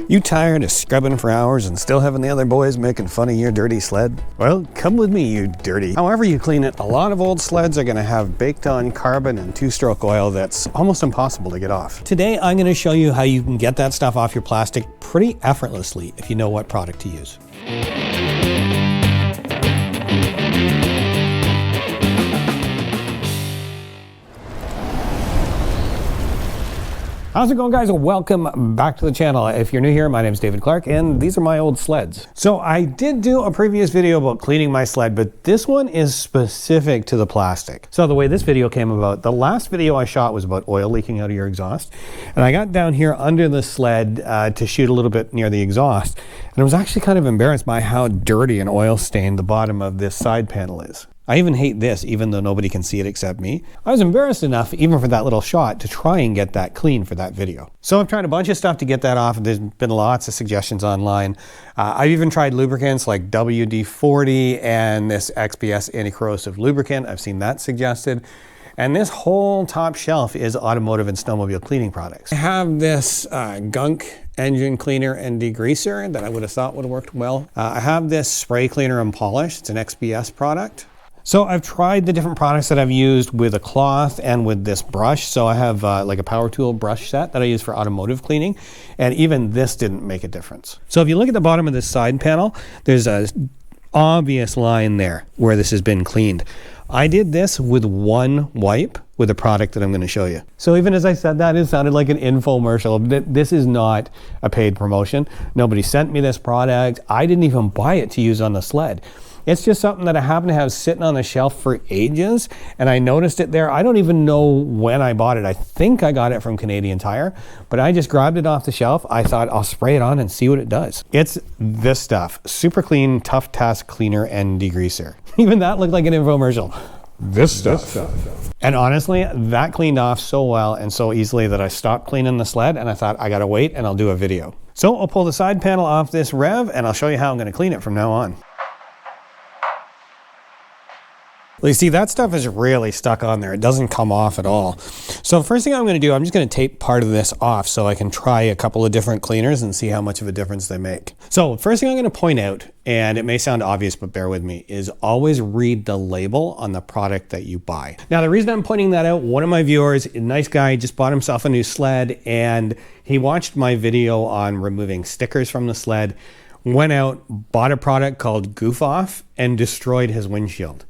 You tired of scrubbing for hours and still having the other boys making fun of your dirty sled? Well, come with me, you dirty. However you clean it, a lot of old sleds are going to have baked on carbon and two-stroke oil that's almost impossible to get off. Today, I'm going to show you how you can get that stuff off your plastic pretty effortlessly if you know what product to use. How's it going, guys? Welcome back to the channel. If you're new here, my name is David Clark and these are my old sleds. So I did do a previous video about cleaning my sled, but this one is specific to the plastic. So the way this video came about, the last video I shot was about oil leaking out of your exhaust. And I got down here under the sled to shoot a little bit near the exhaust. And I was actually kind of embarrassed by how dirty and oil stained the bottom of this side panel is. I even hate this, even though nobody can see it except me. I was embarrassed enough, even for that little shot, to try and get that clean for that video. So I've tried a bunch of stuff to get that off. There's been lots of suggestions online. I've even tried lubricants like WD-40 and this XPS anti-corrosive lubricant. I've seen that suggested. And this whole top shelf is automotive and snowmobile cleaning products. I have this Gunk engine cleaner and degreaser that I would have thought would have worked well. I have this spray cleaner and polish. It's an XPS product. So I've tried the different products that I've used with a cloth and with this brush. So I have like a power tool brush set that I use for automotive cleaning. And even this didn't make a difference. So if you look at the bottom of this side panel, there's a obvious line there where this has been cleaned. I did this with one wipe with a product that I'm going to show you. So even as I said that, it sounded like an infomercial. This is not a paid promotion. Nobody sent me this product. I didn't even buy it to use on the sled. It's just something that I happen to have sitting on the shelf for ages, and I noticed it there. I don't even know when I bought it. I think I got it from Canadian Tire, but I just grabbed it off the shelf. I thought I'll spray it on and see what it does. It's this stuff, Super Clean Tough Task Cleaner and Degreaser. Even that looked like an infomercial. This stuff. And honestly, that cleaned off so well and so easily that I stopped cleaning the sled and I thought I gotta wait and I'll do a video. So I'll pull the side panel off this Rev and I'll show you how I'm gonna clean it from now on. Well, you see, that stuff is really stuck on there. It doesn't come off at all. So first thing I'm going to do, I'm just going to tape part of this off so I can try a couple of different cleaners and see how much of a difference they make. So first thing I'm going to point out, and it may sound obvious, but bear with me, is always read the label on the product that you buy. Now, the reason I'm pointing that out, one of my viewers, a nice guy, just bought himself a new sled, and he watched my video on removing stickers from the sled, went out, bought a product called Goof Off, and destroyed his windshield.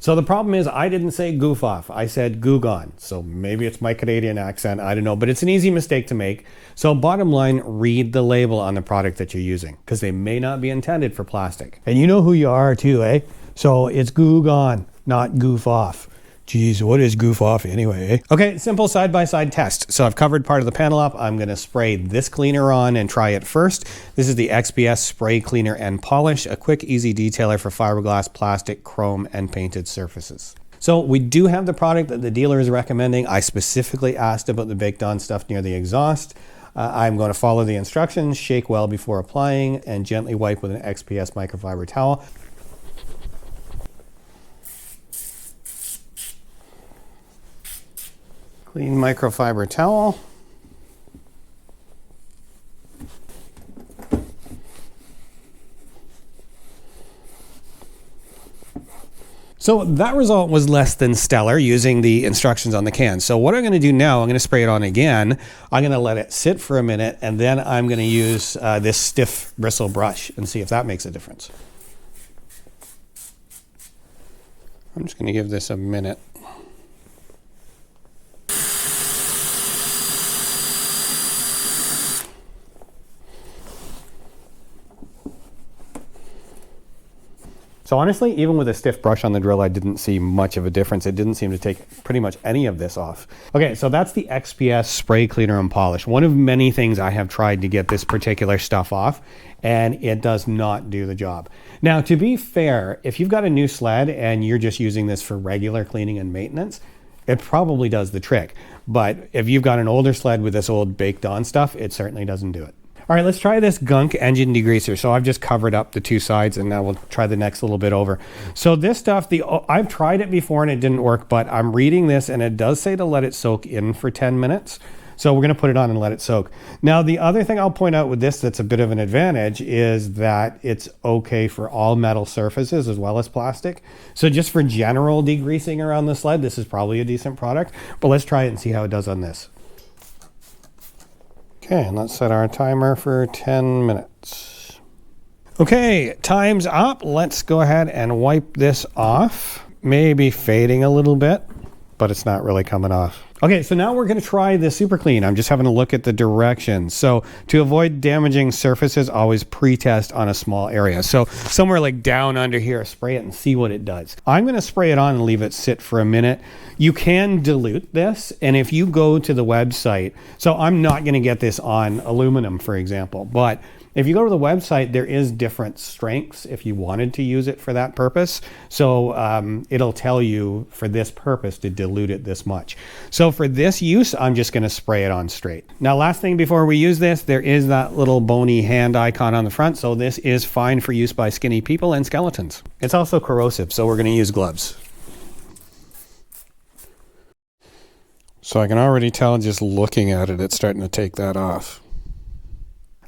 So the problem is I didn't say goof off, I said goo gone. So maybe it's my Canadian accent, I don't know, but it's an easy mistake to make. So bottom line, read the label on the product that you're using because they may not be intended for plastic. And you know who you are too, eh? So it's goo gone, not goof off. Geez, what is goof off anyway, eh? Okay, simple side-by-side test. So I've covered part of the panel up. I'm gonna spray this cleaner on and try it first. This is the XPS Spray Cleaner and Polish, a quick, easy detailer for fiberglass, plastic, chrome, and painted surfaces. So we do have the product that the dealer is recommending. I specifically asked about the baked on stuff near the exhaust. I'm going to follow the instructions, shake well before applying, and gently wipe with an XPS microfiber towel. Clean microfiber towel. So that result was less than stellar using the instructions on the can. So what I'm going to do now, I'm going to spray it on again. I'm going to let it sit for a minute and then I'm going to use this stiff bristle brush and see if that makes a difference. I'm just going to give this a minute. So honestly, even with a stiff brush on the drill, I didn't see much of a difference. It didn't seem to take pretty much any of this off. Okay, so that's the XPS Spray Cleaner and Polish. One of many things I have tried to get this particular stuff off, and it does not do the job. Now, to be fair, if you've got a new sled and you're just using this for regular cleaning and maintenance, it probably does the trick. But if you've got an older sled with this old baked on stuff, it certainly doesn't do it. All right, let's try this Gunk engine degreaser. So I've just covered up the two sides and now we'll try the next little bit over. So this stuff, I've tried it before and it didn't work, but I'm reading this and it does say to let it soak in for 10 minutes. So we're going to put it on and let it soak. Now, the other thing I'll point out with this that's a bit of an advantage is that it's okay for all metal surfaces as well as plastic. So just for general degreasing around the sled, this is probably a decent product, but let's try it and see how it does on this. Okay, and let's set our timer for 10 minutes. Okay, time's up. Let's go ahead and wipe this off. Maybe fading a little bit, but it's not really coming off. Okay, so now we're going to try the super clean. I'm just having a look at the directions. So to avoid damaging surfaces, always pre-test on a small area. So somewhere like down under here, spray it and see what it does. I'm going to spray it on and leave it sit for a minute. You can dilute this, and if you go to the website, so I'm not going to get this on aluminum, for example, but if you go to the website, there is different strengths if you wanted to use it for that purpose. So it'll tell you for this purpose to dilute it this much. So for this use, I'm just going to spray it on straight. Now, last thing before we use this, there is that little bony hand icon on the front. So this is fine for use by skinny people and skeletons. It's also corrosive, so we're going to use gloves. So I can already tell just looking at it, it's starting to take that off.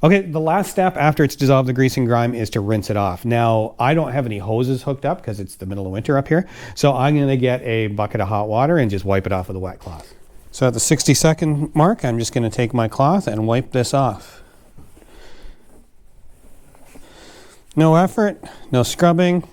Okay, the last step after it's dissolved the grease and grime is to rinse it off. Now, I don't have any hoses hooked up because it's the middle of winter up here. So I'm going to get a bucket of hot water and just wipe it off with a wet cloth. So at the 60-second mark, I'm just going to take my cloth and wipe this off. No effort, no scrubbing.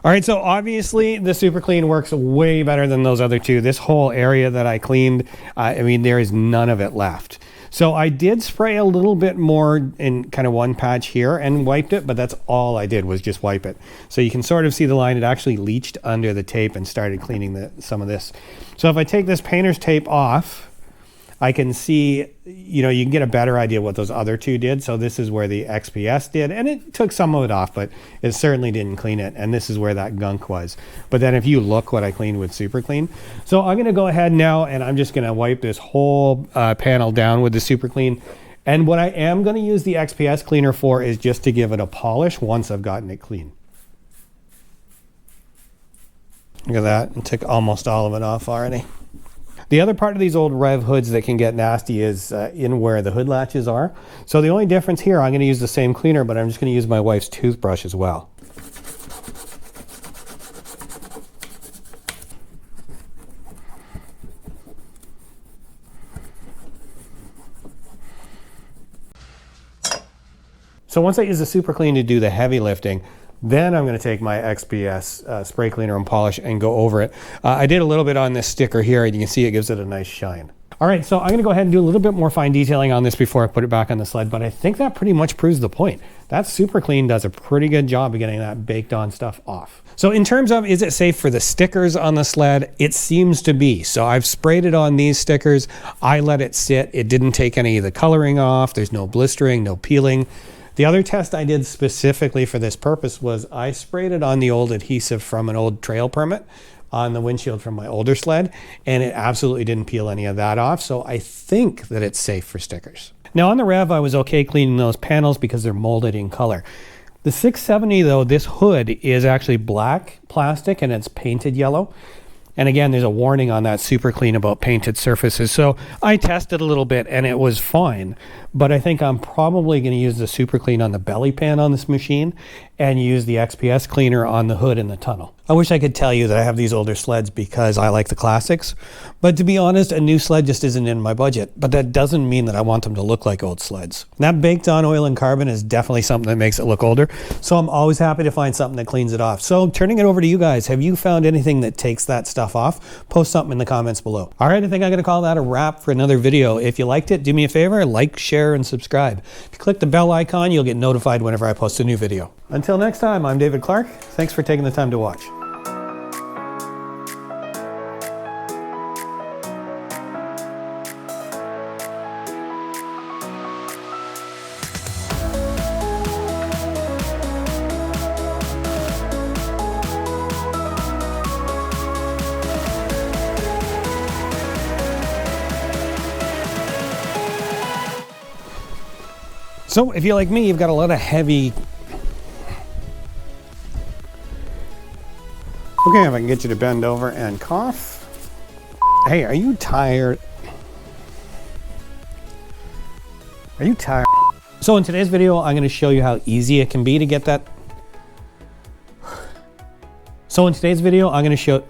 All right, so obviously the super clean works way better than those other two. This whole area that I cleaned, I mean, there is none of it left. So I did spray a little bit more in kind of one patch here and wiped it, but that's all I did was just wipe it. So you can sort of see the line. It actually leached under the tape and started cleaning some of this. So if I take this painter's tape off, I can see, you know, you can get a better idea what those other two did. So this is where the XPS did, and it took some of it off, but it certainly didn't clean it. And this is where that gunk was. But then if you look what I cleaned with super clean. So I'm going to go ahead now and I'm just going to wipe this whole panel down with the super clean. And what I am going to use the XPS cleaner for is just to give it a polish once I've gotten it clean. Look at that, and took almost all of it off already. The other part of these old Rev hoods that can get nasty is in where the hood latches are. So the only difference here, I'm going to use the same cleaner, but I'm just going to use my wife's toothbrush as well. So once I use the super clean to do the heavy lifting, then I'm going to take my XPS spray cleaner and polish and go over it. I did a little bit on this sticker here, and you can see it gives it a nice shine. All right, so I'm going to go ahead and do a little bit more fine detailing on this before I put it back on the sled, but I think that pretty much proves the point. That super clean does a pretty good job of getting that baked on stuff off. So in terms of, is it safe for the stickers on the sled? It seems to be. So I've sprayed it on these stickers. I let it sit. It didn't take any of the coloring off. There's no blistering, no peeling. The other test I did specifically for this purpose was I sprayed it on the old adhesive from an old trail permit on the windshield from my older sled, and it absolutely didn't peel any of that off. So I think that it's safe for stickers. Now on the Rev, I was okay cleaning those panels because they're molded in color. The 670 though, this hood is actually black plastic and it's painted yellow. And again, there's a warning on that super clean about painted surfaces. So I tested a little bit and it was fine, but I think I'm probably going to use the super clean on the belly pan on this machine and use the XPS cleaner on the hood in the tunnel. I wish I could tell you that I have these older sleds because I like the classics, but to be honest, a new sled just isn't in my budget, but that doesn't mean that I want them to look like old sleds. That baked on oil and carbon is definitely something that makes it look older, so I'm always happy to find something that cleans it off. So turning it over to you guys, have you found anything that takes that stuff off? Post something in the comments below. All right, I think I'm going to call that a wrap for another video. If you liked it, do me a favor, like, share, and subscribe. If you click the bell icon, you'll get notified whenever I post a new video. Until next time, I'm David Clark. Thanks for taking the time to watch. So if you're like me, you've got a lot of heavy Okay, if I can get you to bend over and cough. Hey, are you tired? Are you tired? So in today's video, I'm gonna show you how easy it can be to get that. So in today's video, I'm gonna show,